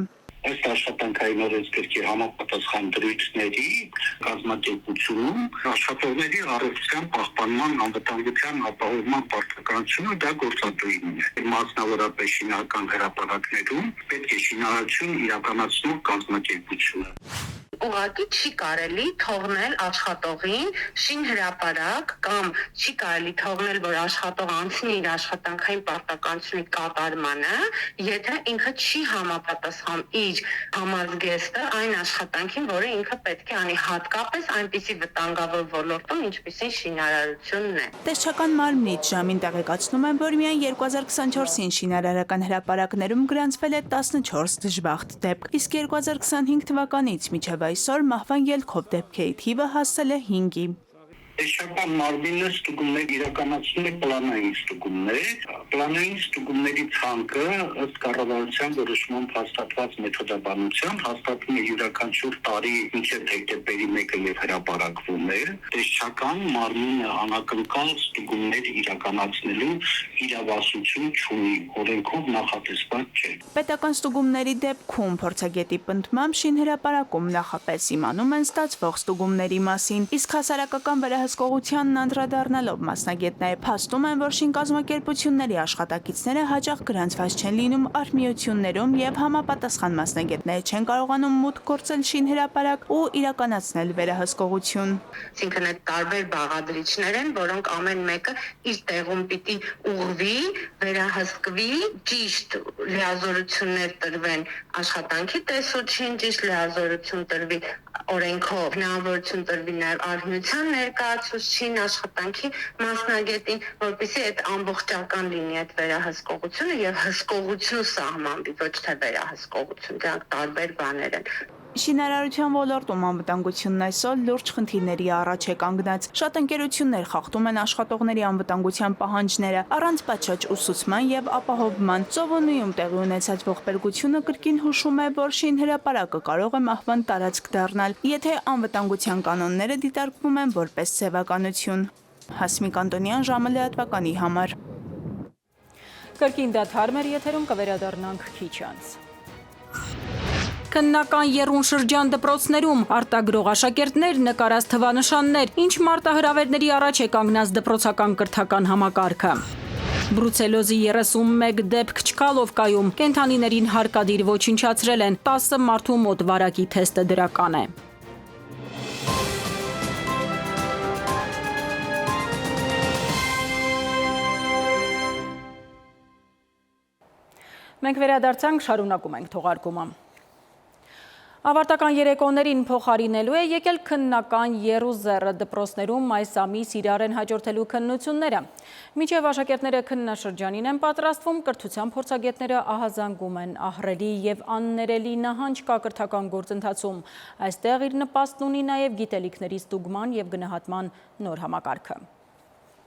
Ըստ աշխատանքային օրենսգրքի համապատասխան դրույթների կազմակերպությունում աշխատողների առողջության պահպանման անվտանգության ապահովման պարտականությունը դա գործատուին է։ Մասնավորապես շինարարական հրապարակներում պետք է շինարարություն իրականացնող կազմակերպությունը։ Ուղղակի չի կարելի թողնել աշխատողին շինհրապարակ կամ չի կարելի թողնել, որ աշխատող անցնի իր աշխատանքային պարտականությունի կատարմանը, եթե ինքը չի համապատասխան իր համազգեստը այն աշխատանքին, որը ինքը պետք է անի, հատկապես այնպիսի վտանգավոր ոլորտում, ինչպիսին շինարարությունն է։ Տեսչական մարմնից ժամին տեղեկացնում են, որ միայն 2024-ին շինարարական հրապարակներում գրանցվել է 14 դժբախտ դեպք, իսկ 2025 թվականից մինչև այսօր մահվան ելքով դեպքերի թիվը հասել է 5-ի։ Տեսչական մարմինը ստուգումներ իրականացնում է պլանային ստուգումներ։ Պլանային ստուգումների ցանկը ըստ կառավարության որոշումով հաստատված մեթոդաբանության հաստատվում է յուրաքանչյուր տարի մինչև դեկտեմբերի 1-ը եւ հրապարակվում է։ Տեսչական մարմինը անակնկալ ստուգումներ իրականացնելու իրավասություն չունի, օրենքով նախատեսված չէ։ Պետական ստուգումների դեպքում փորձագետի պնդմամբ շինհրապարակում նախապես իմանում են ստացվող ստուգումների մասին, իսկ հասարակական վերահսկողությանն անդրադառնալով մասնագետները փաստում են, որ շինկազմակերպությունների աշխատակիցները հաճախ գրանցված չեն լինում արհմիություններում եւ համապատասխան մասնագետները չեն կարողանում մուտք գործել շինհրապարակ ու իրականացնել վերահսկողություն։ Այսինքն այդ տարբեր բաղադրիչներ են, որոնք ամեն մեկը իր տեղում պիտի ուղղվի, վերահսկվի, ճիշտ լիազորություններ տրվեն աշխատանքի տեսուչին, ճիշտ լիազորություն տրվի օրենքով, հնարավորություն տրվի նաև արհմիության ներկայացուցչին, աշխատանքի մասնագետին, որպեսզի այդ ամբողջական լինի այդ վերահսկողությունը եւ հսկողություն սահմանվի, ոչ թե վերահսկողություն, դրանք տարբեր բաներ են։ Շինարարության ոլորտում անվտանգությունն այսօր լուրջ խնդիրների առաջ է կանգնած։ Շատ ընկերություններ խախտում են աշխատողների անվտանգության պահանջները առանց պատշաճ ուսուցման եւ ապահովման։ Ծովունիում տեղի ունեցած ողբերգությունը կրկին հուշում է, որ շինհրապարակը կարող է մահվան տարածք դառնալ, եթե անվտանգության կանոնները դիտարկվում են որպես սեվականություն։ Հասմիկ Անտոնյան, ժամը լրատվականի համար։ Կրկին դադար մեր եթերում կվերադառնանք քիչ անց։ Քննական եռուն շրջան դպրոցներում արտագրող աշակերտներ նկարած թվանշաններ, ինչ մարտահրավերների առաջ է կանգնած դպրոցական կրթական համակարգը։ Բրուցելոզի 31 դեպք Չկալովկայում կենդանիներին հարկադիր ոչնչացրել են, 10 մարդու մոտ վարակի թեստը դրական է։ Մենք վերադարձանք, շարունակում ենք թողարկումը։ Ավարտական երեկոներին փոխարինելու է եկել քննական եռուզեռը դպրոցներում այս ամիս իրար են հաջորդելու քննությունները։ Մինչև աշակերտները քննաշրջանին են պատրաստվում, կրթության փորձագետները ահազանգում են ահռելի եւ աններելի նահանջ կա կրթական գործընթացում։ Այստեղ իր նպաստն ունի նաև գիտելիքների ստուգման եւ գնահատման նոր համակարգը։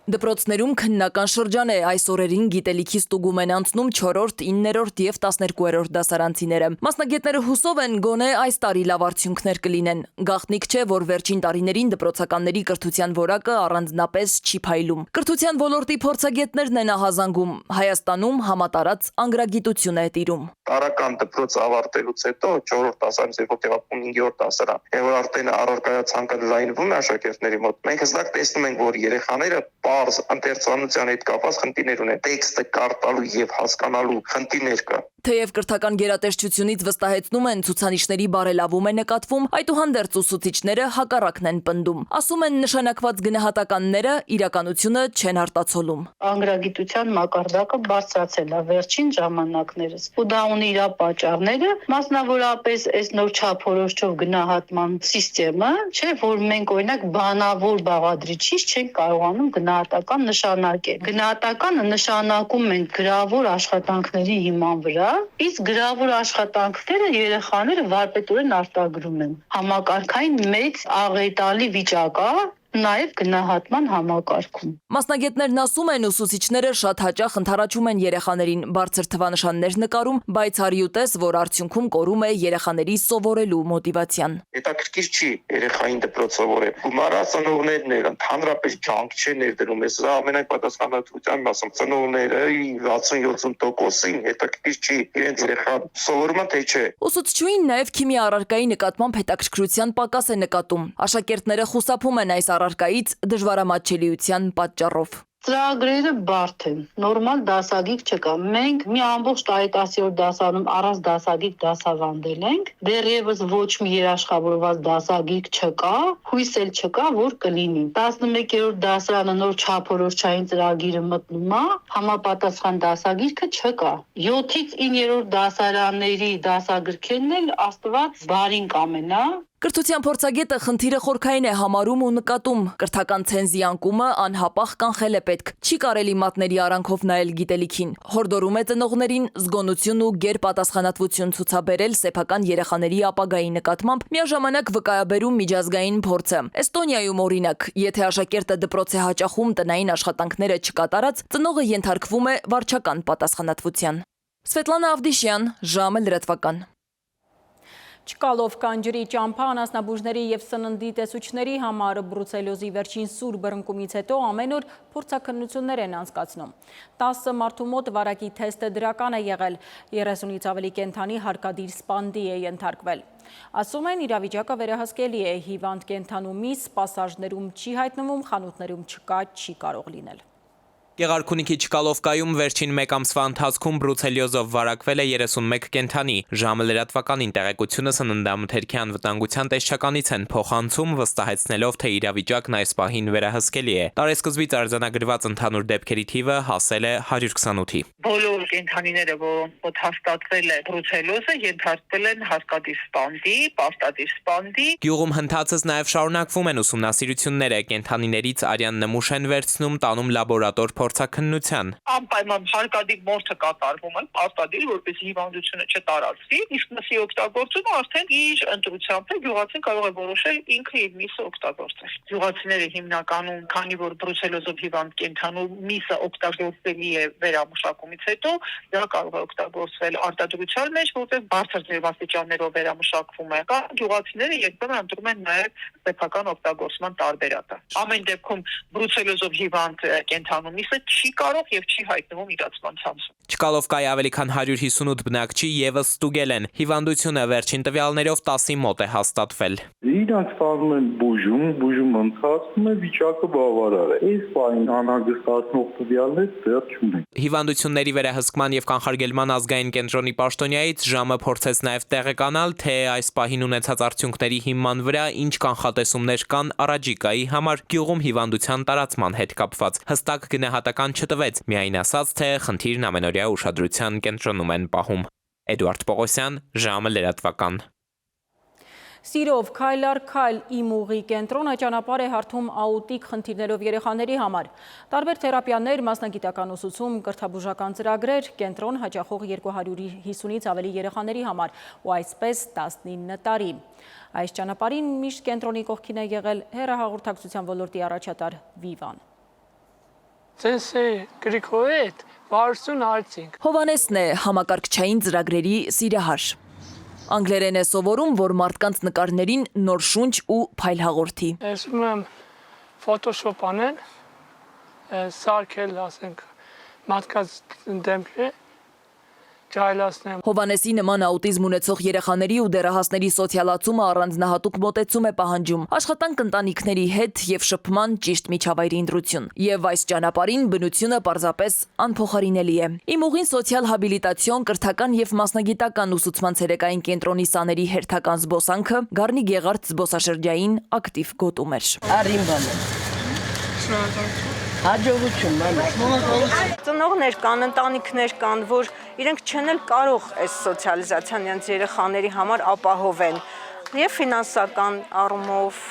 Դպրոցներում քննական շրջան է, այս օրերին գիտելիքի ստուգում են անցնում 4-րդ, 9-րդ եւ 12-րդ դասարանցիները։ Մասնագետները հուսով են գոնե այս տարի լավ արդյունքներ կլինեն։ Գաղտնիք չէ, որ վերջին տարիներին դպրոցականների կրթության որակը առանձնապես չի փայլում։ Կրթության ոլորտի փորձագետներն են ահազանգում, Հայաստանում համատարած անգրագիտություն է տիրում։ Տարական դպրոց ավարտելուց հետո 4-րդ դասարանից հետո 5-րդ դասարան, եւ որ արդեն առարկայացանկը լայնվում է աշակերտների մոտ, մենք հստակ տեսնում ենք, որ երեխաները պարզ ընթերցանության հետ կապված խնդիրներ ունեն, տեքստը կարդալու եւ հասկանալու խնդիրներ կա։ Թեև կրթական գերատեսչությունից վստահեցնում են ցուցանիշների բարելավում է նկատվում, այդուհանդերձ ուսուցիչները հակառակն են պնդում։ Ասում են նշանակված գնահատականները իրականությունը չեն արտացոլում։ Անգրագիտության մակարդակը բարձրացել է վերջին ժամանակներս։ Ու դա ունի իր պատճառները, մասնավորապես այս նոր չափորոշչով գնահատման համակարգը, չէ, որ մենք օրինակ բանավոր բաղադրիչից չենք կարողանում գնահատական նշանակել։ Գնահատականը նշանակում են գրավոր աշխատանքների հիման վրա, իսկ գրավոր աշխատանքները երեխաները վարպետորեն արտագրում են։ Համակարգային մեծ աղետալի վիճակ է նաև գնահատման համակարգում։ Մասնագետներն ասում են, ուսուցիչները շատ հաճախ ընդառաջում են երեխաներին, բարձր թվանշաններ նկարում, բայց արյուտես, որ արդյունքում կորում է երեխաների սովորելու մոտիվացիան։ Հետաքրքիր չի երեխային դպրոց սովորել։ Գումարած ծնողներն են, ընդհանրապես ջանք չեն ներդրում, ես ամենայն պատասխանատվությամբ ասում, ծնողները 60-70%-ին հետաքրքիր չի իրենց երեխան սովորումը թե չէ։ Ուսուցչուհին նաև քիմիա առարկայի նկատմամբ հետաքրքրության պակաս է նկատում։ Աշակերտները խուսափում են այս առարկայից դժվարամատչելիության պատճառով։ Ծրագրերը բարդ են, նորմալ դասագիր չկա։ Մենք մի ամբողջ տարի-10-րդ դասարանում առանց դասագիր դասավանդել ենք, դեռևս ոչ մի երաշխավորված դասագիր չկա, հույս էլ չկա, որ կլինի։ 11-րդ դասարանը նոր չափորոշչային ծրագիրը մտնում է, համապատասխան դասագիրքը չկա։ 7-ից 9-րդ դասարանների դասագրքերն էլ Աստված բարին կամենա։ Կրթության փորձագետը խնդիրը խորքային է համարում ու նկատում։ Կրթական ցենզի անկումը անհապաղ կանխել է պետք։ Չի կարելի մատների արանքով նայել գիտելիքին։ Հորդորում է ծնողներին զգոնություն ու գերպատասխանատվություն ցուցաբերել սեփական երեխաների ապագայի նկատմամբ, միաժամանակ վկայաբերում միջազգային փորձը։ Էստոնիայում օրինակ, եթե աշակերտը դպրոց է հաճախում տնային աշխատանքները չկատարած, ծնողը ենթարկվում է վարչական պատասխանատվության։ Սվետլանա Ավդիշյան, ժամը լրատվական։ Չկալով կանջրի ճամփա անասնաբուժների եւ սննդի տեսուչների համար բրուցելոզի վերջին սուր բռնկումից հետո ամեն օր փորձաքննություններ են անցկացնում։ 10 մարդու մոտ վարակի թեստը դրական է եղել, 30-ից ավելի կենդանի հարկադիր սպանդի է ենթարկվել։ Ասում են իրավիճակը վերահսկելի է, հիվանդ կենդանու միս սպասաժներում չի հայտնվում, խանութներում չկա, չի կարող լինել։ Գեղարքունիքի Չկալովկայում վերջին մեկ ամսվա ընթացքում բրուցելիոզով վարակվել է 31 կենդանի։ Ժամը լրատվականին տեղեկությունը սննդամթերքի անվտանգության տեսչականից են փոխանցում, վստահեցնելով, թե իրավիճակն այս պահին վերահսկելի է։ Տարեսկզբից արձանագրված ընդհանուր դեպքերի թիվը հասել է 128-ի։ Բոլոր կենդանիները, որոնց մոտ հաստատվել է բրուցելիոզը, ենթարկվել են հարկադիր սպանդի, պարտադիր սպանդի։ Գյուղում հնդածս նաև շարունակվում են ուսումնասիրությունները, կենդանիներից արյան նմուշ են վերցնում, տանում լաբորատոր փորձաքննության։ Անպայման հարկադիր մորթը կատարվում է, պարտադիր, որպեսզի հիվանդությունը չտարածվի, իսկ մսի օգտագործումը արդեն իր ընտրությամբ է, գյուղացին կարող է որոշել ինքը իր միսը օգտագործել։ Գյուղացիները հիմնականում, քանի որ բրուցելոզով հիվանդ կենդանու միսը օգտագործելի է վերամշակումից հետո, դա կարող է օգտագործվել արտադրության մեջ, որտեղ բարձր ձևաստիճաններով վերամշակվում է։ Կամ գյուղացիները երբեմն ընտրում են նաև սեփական օգտագործման տարբերակը։ Ամեն դեպքում բրուցելոզով հիվանդ կենդանու միսը չի կարող եւ չի հայտնվում իրացման ցանցում։ Չկալովկայի ավելի քան 158 բնակչի եւս ստուգել են։ Հիվանդությունը վերջին տվյալներով 10-ի մոտ է հաստատվել։ Իրանք ստանում են բուժում ընթացքում է, վիճակը բավարար է։ Այս պահին անհագստացնող տվյալներ դեռ չունենք։ Հիվանդությունների վերահսկման եւ կանխարգելման ազգային կենտրոնի պաշտոնյայից ժամը փորձեց նաեւ տեղեկանալ, թե այս պահին ունեցած արդյունքների հիման վրա ինչ կանխատեսումներ կան առաջիկայի համար գյուղում հիվանդության տարածման հետ կապված։ Հստակ գնահատական չտվեց, միայն ասաց, թե խնդիրն ամենօրյա ուշադրության կենտրոնում են պահում։ Էդուարդ Պողոսյան, ժամը լրատվական։ Սիրով քայլ առ քայլ իմ ուղի կենտրոնը ճանապարհ է հարթում աուտիկ խնդիրներով երեխաների համար։ Տարբեր թերապիաներ, մասնագիտական ուսուցում, կրթաբուժական ծրագրեր, կենտրոն հաճախող 250-ից ավելի երեխաների համար ու այսպես 19 տարի։ Այս ճանապարհին միշտ կենտրոնի կողքին է եղել հեռահաղորդակցության ոլորտի առաջատար Վիվան։ Հովանեսն է համակարգչային ծրագրերի սիրահար։ Անգլերեն է սովորում, որ մարդկանց նկարներին նոր շունչ ու փայլ հաղորդի։ Եսում եմ Photoshop անեն, սարքել, ասենք, մարդկանց դեմքը ջայլացնեմ։ Հովանեսի նման աուտիզմ ունեցող երեխաների ու դեռահասների սոցիալացումը առանձնահատուկ մոտեցում է պահանջում, աշխատանք ընտանիքների հետ եւ շփման ճիշտ միջավայրի ընտրություն։ Եվ այս ճանապարհին բնությունը պարզապես անփոխարինելի է։ Իմ ուղին սոցիալ հաբիլիտացիոն, կրթական եւ մասնագիտական ուսուցման ցերեկային կենտրոնի սաների հերթական զբոսանքը Գառնի Գեղարդ զբոսաշրջային ակտիվ գոտում էր։ Հաջողություն, ծնողներ կան, ընտանիքներ կան, որ իրենք չեն էլ կարող այս սոցիալիզացիան իրենց երեխաների համար ապահովեն եւ ֆինանսական առումով,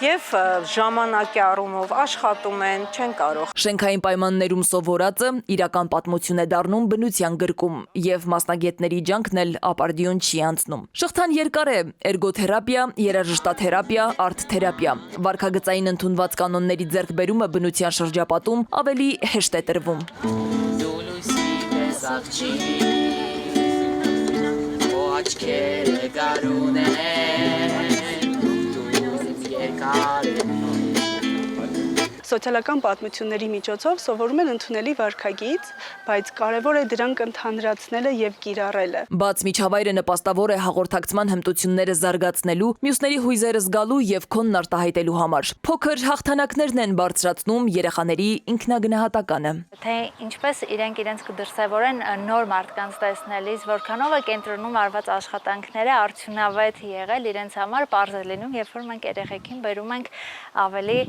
եւ ժամանակի առումով աշխատում են, չեն կարող։ Շենքային պայմաններում սովորածը իրական պատմություն է դառնում բնության գրկում եւ մասնագետների ջանքն էլ ապարդյուն չի անցնում։ Շղթան երկար է՝ էրգոթերապիա, երաժշտաթերապիա, արտ-թերապիա։ Վարքագծային ընդունված կանոնների ձեռքբերումը բնության շրջապատում ավելի հեշտ է տրվում։ Սոցիալական պատմությունների միջոցով սովորում են ընդունելի վարքագիծ, բայց կարևոր է դրանք ընդհանրացնելը եւ կիրառելը։ Բաց միջավայրը նպաստավոր է հաղորդակցման հմտությունները զարգացնելու, մյուսների հույզերը զգալու եւ քոնն արտահայտելու համար։ Փոքր հաղթանակներն են բարձրացնում երեխաների ինքնագնահատականը։ Թե ինչպես իրենք իրենց կդրսևորեն նոր մարդկանց տեսնելիս, որքանով է կենտրոնում արված աշխատանքները արդյունավետ եղել իրենց համար, պարզ է լինում, երբ որ մենք երեխեքին բերում ենք ավելի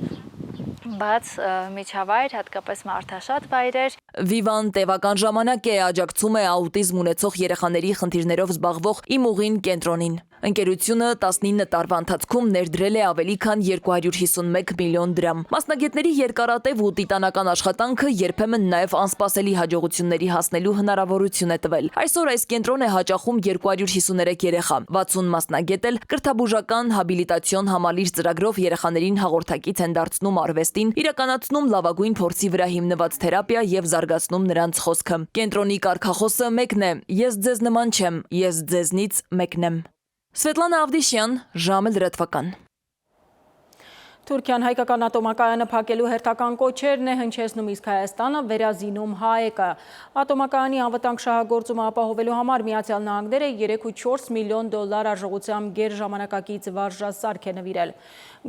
բաց միջավայր, հատկապես մարդաշատ վայրեր։ Վիվան տևական ժամանակ է աջակցում է աուտիզմ ունեցող երեխաների խնդիրներով զբաղվող Իմ ուղին կենտրոնին։ Ընկերությունը 19 տարվա ընթացքում ներդրել է ավելի քան 251 միլիոն դրամ։ Մասնագետների երկարատև ու տիտանական աշխատանքը երբեմն նաև անսպասելի հաջողությունների հասնելու հնարավորություն է տվել։ Այսօր այս կենտրոն է հաճախում 253 երեխա։ 60 մասնագետ էլ կրթաբուժական հաբիլիտացիոն համալիր ծրագրով երեխաներին հաղորդակից են դարձնում արվեստին, իրականացնում լավագույն փորձի վրա հիմնված թերապիա եւ զարգացնում նրանց խոսքը։ Կենտրոնի կարգախոսը մեկն է՝ ես ձեզ նման չեմ, ես ձեզնից մեկն եմ։ Սվետլանա Ավդիշյան, ժամը լրատվական։ Թուրքիան հայկական ատոմակայանը փակելու հերթական կոչերն է հնչեցնում, իսկ Հայաստանը վերազինում ՀԱԵԿ-ը։ Ատոմակայանի անվտանգ շահագործումը ապահովելու համար Միացյալ Նահանգները 3.4 միլիոն դոլար արժողությամբ գերժամանակակից վարժասարք է նվիրել։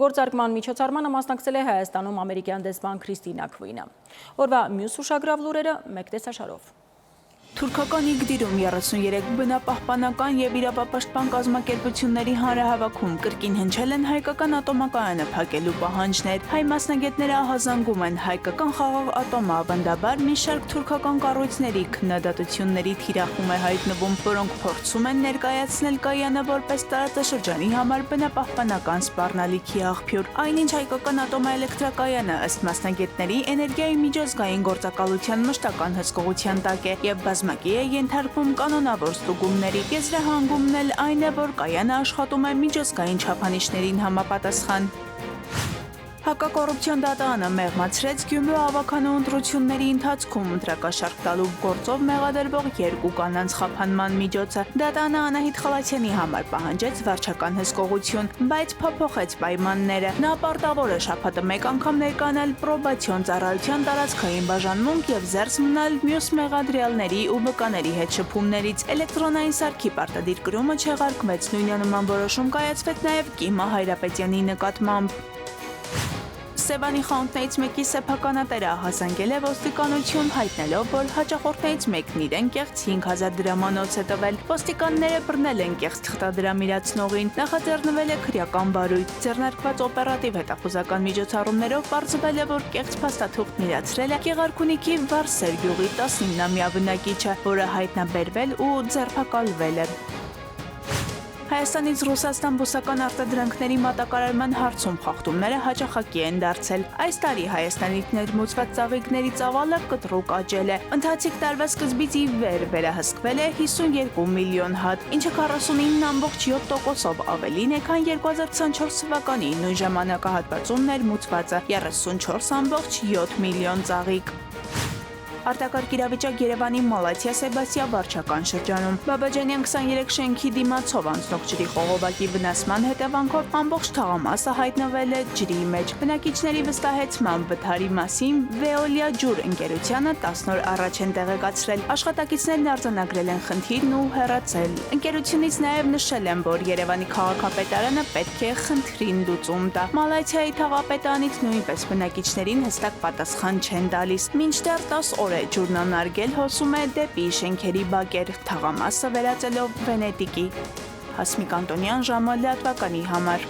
Գործարկման միջոցառմանը մասնակցել է Հայաստանում ամերիկյան դեսպան Քրիստինա Քվինը։ Օրվա մյուս ուշագրավ լուրերը մեկ տեսաշարով։ Թուրքական Իգդիրում 33 բնապահպանական եւ իրավապաշտպան կազմակերպությունների հանրահավաքում կրկին հնչել են հայկական ատոմակայանը փակելու պահանջներ։ Հայ մասնագետները ահազանգում են հայկական խաղաղ ատոմը ավանդաբար մի շարք թուրքական կառույցների քննադատությունների թիրախում է հայտնվում, որոնք փորձում են ներկայացնել կայանը որպես տարածաշրջանի համար բնապահպանական սպառնալիքի աղբյուր։ Այնինչ հայկական ատոմաէլեկտրակայանը ըստ մասնագետների էներգիայի միջազգային գործակալության մշտական հսկողության տակ է եւ բազմակի է ենթարկվում կանոնավոր ստուգումների։ Եզրահանգումն էլ այն է, որ կայանը աշխատում է միջազգային չափանիշներին համապատասխան։ Հակակոռուպցիոն դատարանը մեղմացրեց Գյումրու ավականու ընտրությունների ընթացքում ընտրակաշարք տալու գործով մեղադրվող 2 կանանց խափանման միջոցը։ Դատարանը Անահիտ Խալացյանի համար պահանջեց վարչական հսկողություն, բայց փոփոխեց պայմանները։ Նա պարտավոր է շաբաթը մեկ անգամ ներկանալ պրոբացիոն ծառայության տարածքային բաժանմունք եւ զերծ մնալ մյուս մեղադրյալների ու վկաների հետ շփումներից։ Էլեկտրոնային սարքի պարտադիր կրումը չեղարկվեց, նույնանման որոշում կայացվեց նաեւ Կիմա Հայրապետյանի նկատմամբ։ Սևանի խանութներից մեկի սեփականատերը ահազանգել է ոստիկանություն, հայտնելով, որ հաճախորդներից մեկն իրեն կեղծ 5000 դրամանոց է տվել։ Ոստիկանները բռնել են կեղծ թղթադրամ իրացնողին, նախաձեռնվել է քրեական բարույթ։ Ձեռնարկված օպերատիվ հետախուզական միջոցառումներով պարզվել է, որ կեղծ փաստաթուղթն իրացրել է Գեղարքունիքի Վարսեր գյուղի 19-ամյա բնակիչը, որը հայտնաբերվել ու ձերբակալվել է։ Հայաստանից Ռուսաստան բուսական արտադրանքների մատակարարման հարցում խախտումները հաճախակի են դարձել։ Այս տարի Հայաստանից ներմուծված ծաղիկների ծավալը կտրուկ աճել է։ Ընթացիկ տարվա սկզբից ի վեր վերահսկվել է 52 միլիոն հատ, ինչը 49.7%-ով ավելին է, քան 2024 թվականի նույն ժամանակահատվածում ներմուծվածը 34.7 միլիոն ծաղիկ։ Արտակարգ իրավիճակ Երևանի Մալաթիա Սեբաստիա վարչական շրջանում։ Բաբաջանյան 23 շենքի դիմացով անցնող ջրի խողովակի վնասման հետևանքով ամբողջ թաղամասը հայտնվել է ջրի մեջ։ Բնակիչների վստահեցմամբ վթարի մասին Veolia ջուր ընկերությանը 10 օր առաջ են տեղեկացրել։ Աշխատակիցներն արձանագրել են խնդիրն ու հեռացել։ Ընկերությունից նաև նշել են, որ Երևանի քաղաքապետարանը պետք է խնդրին լուծում տա։ Մալաթիայի թաղապետարանից նույնպես բնակիչներին հստակ պատասխան չեն տալիս։ Մինչդեռ 10 օր ջուրն անարգել հոսում է դեպի շենքերի բակեր, թաղամասը վերածելով Վենետիկի։ Հասմիկ Անտոնյան, ժամը լրատվականի համար։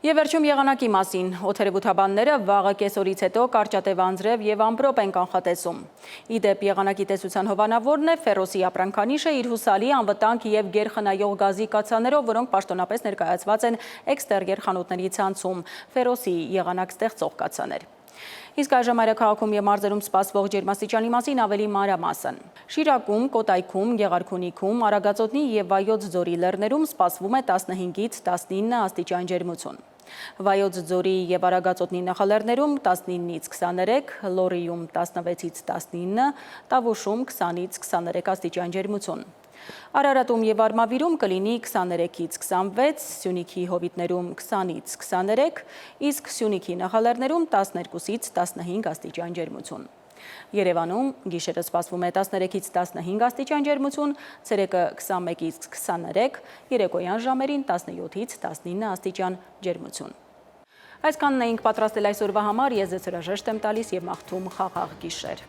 Եվ վերջում եղանակի մասին, օդերևութաբանները վաղը կեսօրից հետո կարճատև անձրև եւ ամպրոպ են կանխատեսում։ Իդեպ եղանակի տեսության հովանավորն է Ֆերոսի ապրանքանիշը իր հուսալի անվտանգ եւ գերխնայող գազի կացաներով, որոնք պաշտոնապես ներկայացված են էքստերիեր խանութների ցանցում, Ֆերոսի եղանակ ստեղծող կացաներ։ Իսկ այժմ այրաքաղաքում եւ մարզերում սպասվող ջերմաստիճանի մասին ավելի մանրամասն։ Շիրակում, Կոտայքում, Գեղարքունիքում, Արագածոտնի եւ Վայոց ձորի լեռներում սպասվում է 15-ից 19 աստիճան ջերմություն։ Վայոց ձորի եւ Արագածոտնի նախալեռներում 19-ից 23, Լորիում 16-ից 19, Տավուշում 20-ից 23 աստիճան ջերմություն։ Արարատում եւ Արմավիրում կլինի 23-ից 26, Սյունիքի հովիտներում 20-ից 23, իսկ Սյունիքի նախալեռներում 12-ից 15 աստիճան ջերմություն։ Երևանում գիշերը սպասվում է 13-ից 15 աստիճան ջերմություն, ցերեկը 21-ից 23, երեկոյան ժամերին 17-ից 19 աստիճան ջերմություն։ Այսքանն էինք պատրաստել այսօրվա համար, ես ձեզ հրաժեշտ եմ տալիս եւ մաղթում խաղաղ գիշեր։